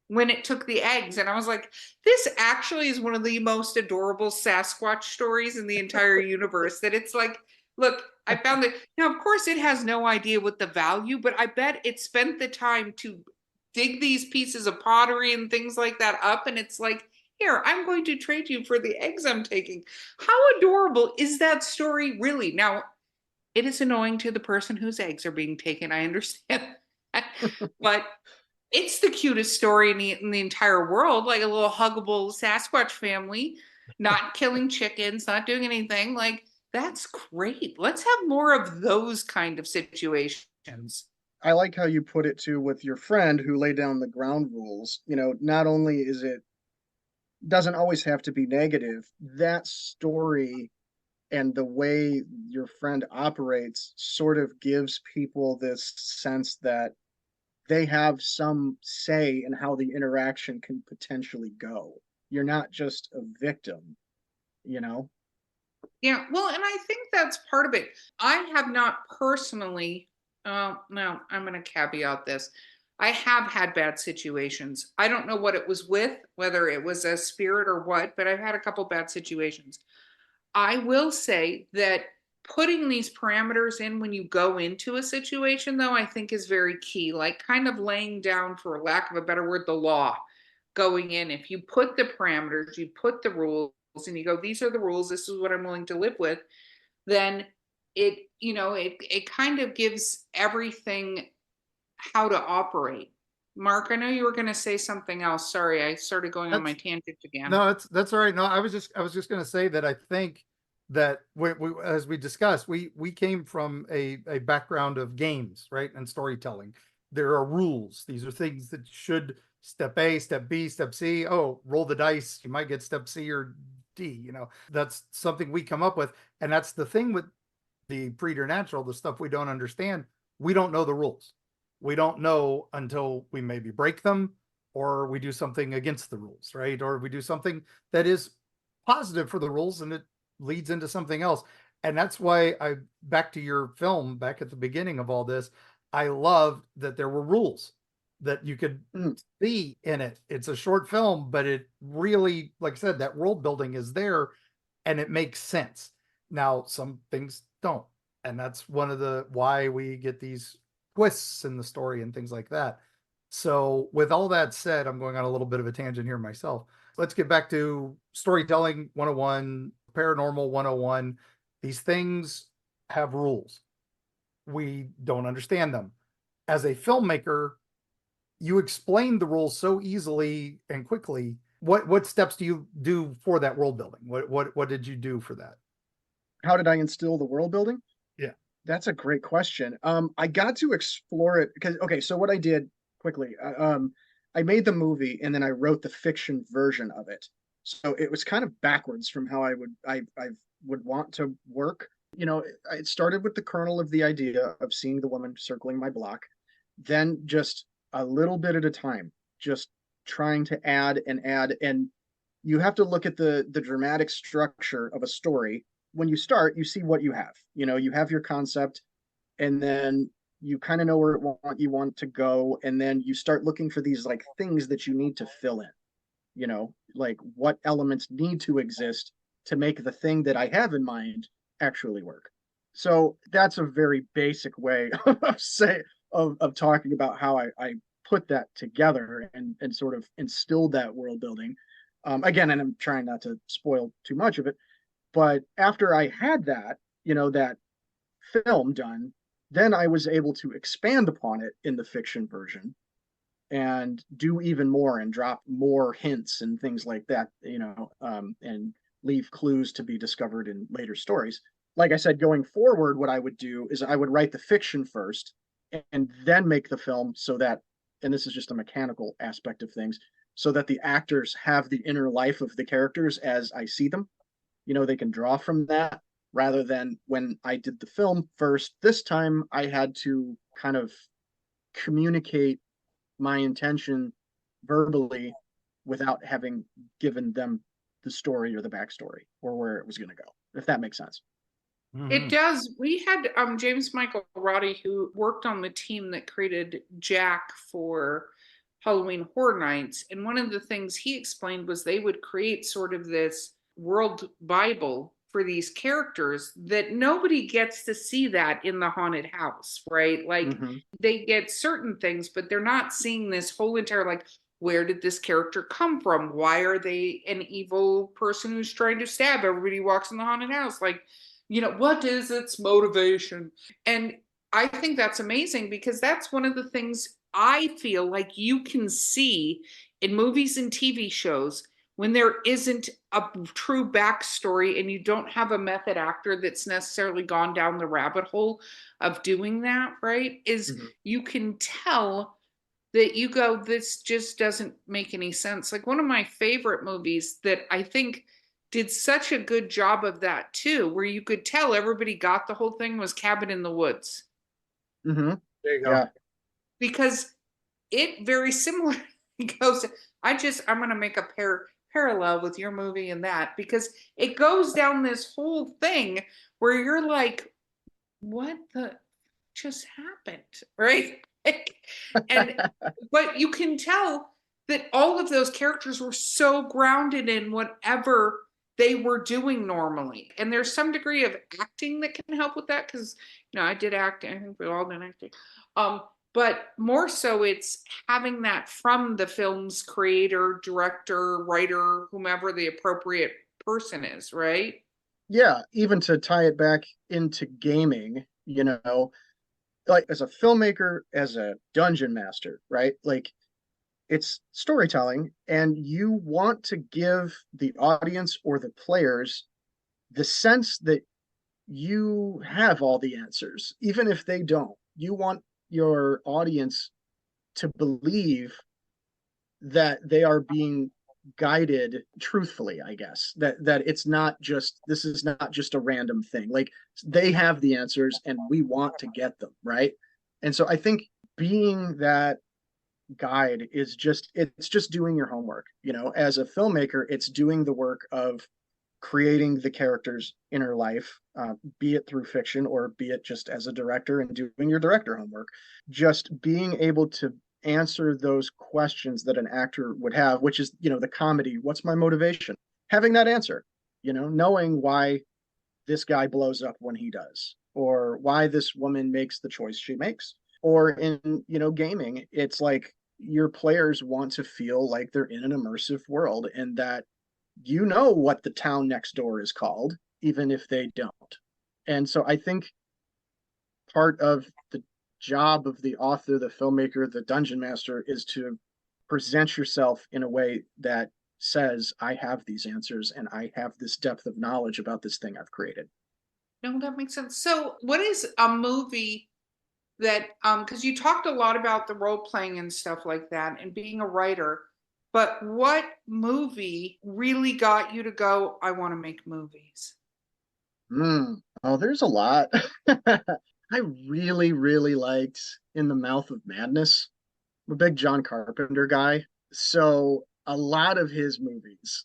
when it took the eggs. And I was like, this actually is one of the most adorable Sasquatch stories in the entire universe. That it's like, look, I found it. Now, of course, it has no idea what the value, but I bet it spent the time to dig these pieces of pottery and things like that up. And it's like, here, I'm going to trade you for the eggs I'm taking. How adorable is that story, really? Now, it is annoying to the person whose eggs are being taken. I understand. But it's the cutest story in the entire world, like a little huggable Sasquatch family, not killing chickens, not doing anything. Like, that's great. Let's have more of those kind of situations. I like how you put it too with your friend who laid down the ground rules. Not only is it doesn't always have to be negative, that story and the way your friend operates sort of gives people this sense that they have some say in how the interaction can potentially go. You're not just a victim, Yeah, well, and I think that's part of it. I have not personally, no, I'm going to caveat this. I have had bad situations. I don't know what it was with, whether it was a spirit or what, but I've had a couple bad situations. I will say that putting these parameters in when you go into a situation, though, I think is very key. Like kind of laying down, for lack of a better word, the law going in. If you put the parameters, you put the rules, and you go, these are the rules, this is what I'm willing to live with, then it kind of gives everything how to operate. Mark, I know you were going to say something else. Sorry, I started going on my tangent again. No, that's all right. No, I was just going to say that I think that we as we discussed, we came from a background of games, right, and storytelling. There are rules. These are things that should step A, step B, step C. Oh, roll the dice. You might get step C or That's something we come up with. And that's the thing with the preternatural, the stuff we don't understand. We don't know the rules. We don't know until we maybe break them, or we do something against the rules, right? Or we do something that is positive for the rules and it leads into something else. And that's why back to your film, back at the beginning of all this, I loved that there were rules that you could see in it. It's a short film, but it really, like I said, that world building is there and it makes sense. Now, some things don't. And that's one of the why we get these twists in the story and things like that. So, with all that said, I'm going on a little bit of a tangent here myself. Let's get back to storytelling 101, paranormal 101. These things have rules. We don't understand them. As a filmmaker, you explain the rules so easily and quickly. What steps do you do for that world building? What did you do for that? How did I instill the world building? Yeah. That's a great question. I got to explore it because, okay, so what I did quickly, I made the movie and then I wrote the fiction version of it. So it was kind of backwards from how I would want to work. It started with the kernel of the idea of seeing the woman circling my block, then just a little bit at a time, just trying to add, and you have to look at the dramatic structure of a story. When you start, you see what you have. You have your concept, and then you kind of know where you want to go, and then you start looking for these like things that you need to fill in. Like what elements need to exist to make the thing that I have in mind actually work. So that's a very basic way of talking about how I put that together and sort of instilled that world building. Again, and I'm trying not to spoil too much of it, but after I had that film done, then I was able to expand upon it in the fiction version and do even more and drop more hints and things like that, and leave clues to be discovered in later stories. Like I said, going forward, what I would do is I would write the fiction first and then make the film so that, and this is just a mechanical aspect of things, so that the actors have the inner life of the characters as I see them. They can draw from that rather than when I did the film first. This time I had to kind of communicate my intention verbally without having given them the story or the backstory or where it was going to go, if that makes sense. It does. We had James Michael Roddy, who worked on the team that created Jack for Halloween Horror Nights. And one of the things he explained was they would create sort of this world Bible for these characters that nobody gets to see that in the haunted house, right? Like they get certain things, but they're not seeing this whole entire, like, where did this character come from? Why are they an evil person who's trying to stab everybody who walks in the haunted house? Like, what is its motivation? And I think that's amazing because that's one of the things I feel like you can see in movies and TV shows when there isn't a true backstory and you don't have a method actor that's necessarily gone down the rabbit hole of doing that, right? You can tell that you go, this just doesn't make any sense. Like one of my favorite movies that I think did such a good job of that too, where you could tell everybody got the whole thing, was Cabin in the Woods. There you go. Yeah. Because it very similar goes, I'm going to make a parallel with your movie and that, because it goes down this whole thing where you're like, what the just happened, right? But you can tell that all of those characters were so grounded in whatever they were doing normally, and there's some degree of acting that can help with that, because I did act. I think we all did acting, but more so it's having that from the film's creator, director, writer, whomever the appropriate person is, right? Yeah, even to tie it back into gaming, like as a filmmaker, as a dungeon master, right? Like it's storytelling, and you want to give the audience or the players the sense that you have all the answers, even if they don't. You want your audience to believe that they are being guided truthfully, I guess. That it's not just, this is not just a random thing. Like, they have the answers and we want to get them, right? And so I think being that guide is just, it's just doing your homework. You know, as a filmmaker, it's doing the work of creating the character's inner life, be it through fiction or be it just as a director and doing your director homework. Just being able to answer those questions that an actor would have, which is, you know, the comedy, what's my motivation? Having that answer, you know, knowing why this guy blows up when he does, or why this woman makes the choice she makes. Or in, you know, gaming, it's like your players want to feel like they're in an immersive world and that you know what the town next door is called, even if they don't. And so I think part of the job of the author, the filmmaker, the dungeon master is to present yourself in a way that says, I have these answers and I have this depth of knowledge about this thing I've created. No, that makes sense. So what is a movie that, because you talked a lot about the role playing and stuff like that and being a writer, but what movie really got you to go, I want to make movies? Oh, there's a lot. I really, really liked In the Mouth of Madness. I'm a big John Carpenter guy. So a lot of his movies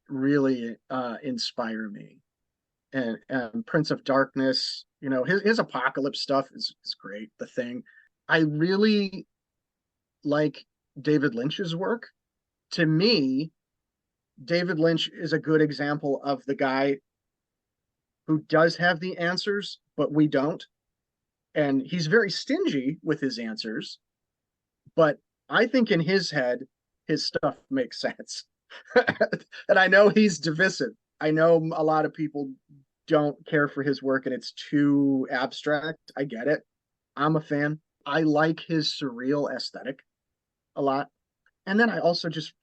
really inspire me. And Prince of Darkness, you know, his apocalypse stuff is great. The Thing. I really like David Lynch's work. To me, David Lynch is a good example of the guy who does have the answers, but we don't. And he's very stingy with his answers, but I think in his head, his stuff makes sense. And I know he's divisive. I know a lot of people don't care for his work and it's too abstract. I get it. I'm a fan. I like his surreal aesthetic a lot. And then I also just,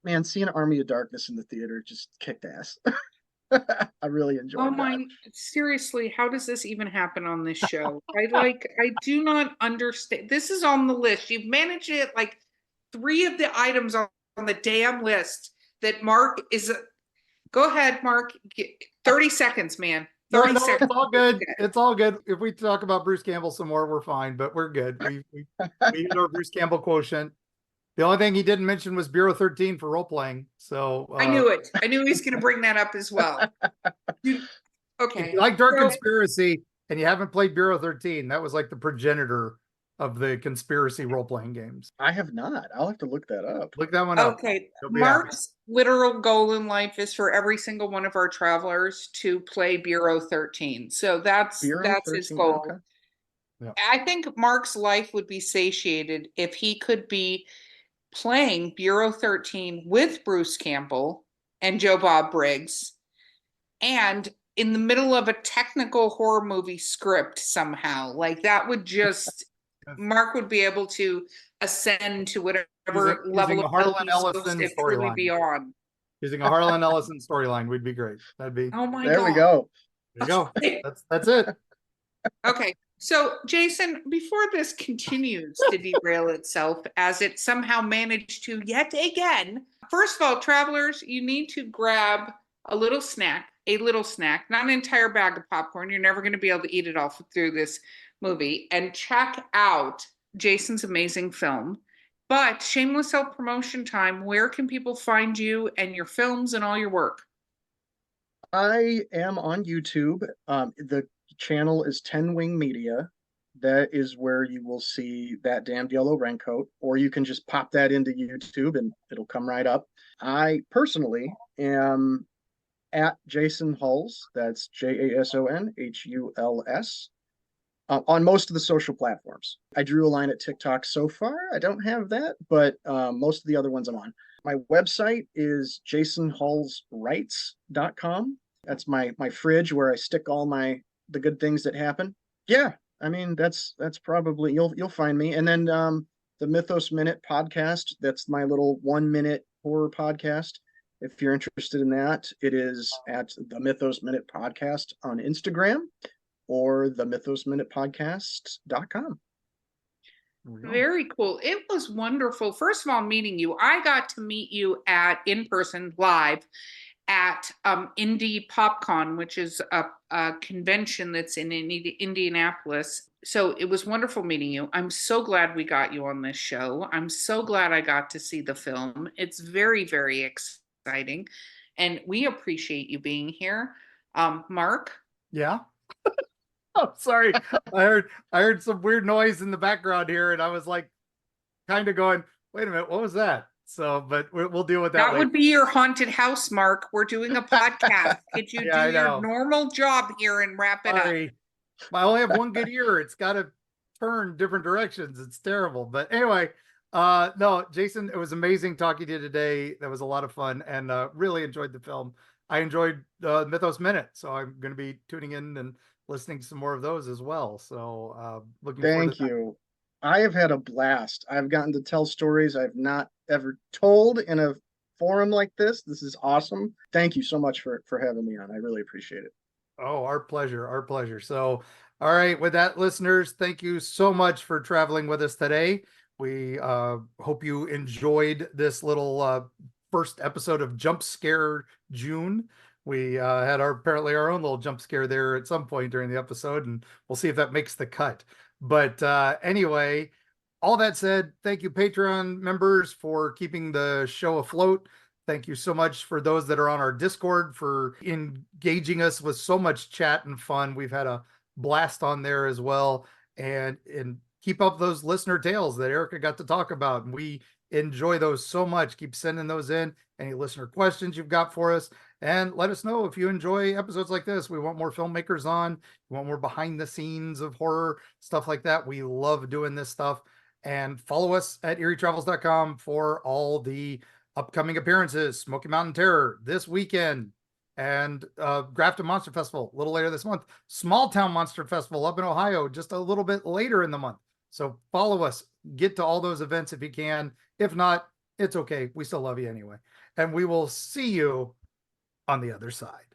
man, seeing Army of Darkness in the theater just kicked ass. I really enjoyed Oh my, that. seriously, how does this even happen on this show? I do not understand. This is on the list. You've managed it like 3 of the items on the damn list that Mark is. Go ahead, Mark. 30 seconds, man. 30 No, seconds. it's all good. It's all good. If we talk about Bruce Campbell some more, we're fine, but we're good. We hit our Bruce Campbell quotient. The only thing he didn't mention was Bureau 13 for role playing. So I knew it. I knew he was going to bring that up as well. if Okay. you like Dark So- Conspiracy and you haven't played Bureau 13, that was like the progenitor of the conspiracy role playing games. I have not. I'll have to look that up. Look that one up. Okay, You'll be happy. Mark's literal goal in life is for every single one of our travelers to play Bureau 13. So that's Bureau his 13, goal. okay. Yeah. I think Mark's life would be satiated if he could be playing Bureau 13 with Bruce Campbell and Joe Bob Briggs and in the middle of a technical horror movie script somehow. Like that would just Mark would be able to ascend to whatever level using a of Harlan he's supposed Ellison to truly storyline. be on. Using a Harlan Ellison storyline would be great. That'd be Oh my There god. we go. there you go. That's it. Okay. So Jason, before this continues to derail itself as it somehow managed to yet again, first of all, travelers, you need to grab a little snack, not an entire bag of popcorn. You're never going to be able to eat it all through this movie, and check out Jason's amazing film. But shameless self-promotion time, where can people find you and your films and all your work? I am on YouTube. The channel is 10 Wing Media. That is where you will see that Damned Yellow Raincoat, or you can just pop that into YouTube and it'll come right up. I personally am at Jason Huls. That's JASONHULS. On most of the social platforms. I drew a line at TikTok so far. I don't have that, but most of the other ones I'm on. My website is jasonhulswrites.com. That's my fridge where I stick all the good things that happen. Yeah, I mean that's probably you'll find me. And then the Mythos Minute podcast. That's my little 1-minute horror podcast. If you're interested in that, it is at the Mythos Minute podcast on Instagram or the mythosminutepodcast.com. Very cool. It was wonderful. First of all, meeting you. I got to meet you in person live at Indie PopCon, which is a convention that's in Indianapolis. So it was wonderful meeting you. I'm so glad we got you on this show. I'm so glad I got to see the film. It's very, very exciting. And we appreciate you being here. Mark? Yeah. Oh, sorry. I heard some weird noise in the background here, and I was like kind of going, wait a minute, what was that? So, but we'll deal with that That later. would be your haunted house, Mark. We're doing a podcast. Could you Yeah, I do your know. normal job here and wrap it up? Sorry. I only have one good ear. It's got to turn different directions. It's terrible. But anyway, no, Jason, it was amazing talking to you today. That was a lot of fun, and really enjoyed the film. I enjoyed Mythos Minute, so I'm going to be tuning in and listening to some more of those as well. So looking forward Thank to that. you. I have had a blast. I've gotten to tell stories I've not ever told in a forum like this. This is awesome. Thank you so much for having me on. I really appreciate it. Oh, our pleasure. Our pleasure. So, all right, with that, listeners, thank you so much for traveling with us today. We hope you enjoyed this little first episode of Jump Scare June. We had apparently our own little jump scare there at some point during the episode, and we'll see if that makes the cut. But anyway, all that said, thank you, Patreon members, for keeping the show afloat. Thank you so much for those that are on our Discord for engaging us with so much chat and fun. We've had a blast on there as well. And keep up those listener tales that Erika got to talk about. And we enjoy those so much. Keep sending those in. Any listener questions you've got for us. And let us know if you enjoy episodes like this. We want more filmmakers on. We want more behind the scenes of horror, stuff like that. We love doing this stuff. And follow us at eerietravels.com for all the upcoming appearances. Smoky Mountain Terror this weekend, and Grafton Monster Festival a little later this month. Small Town Monster Festival up in Ohio just a little bit later in the month. So follow us. Get to all those events if you can. If not, it's okay. We still love you anyway. And we will see you on the other side.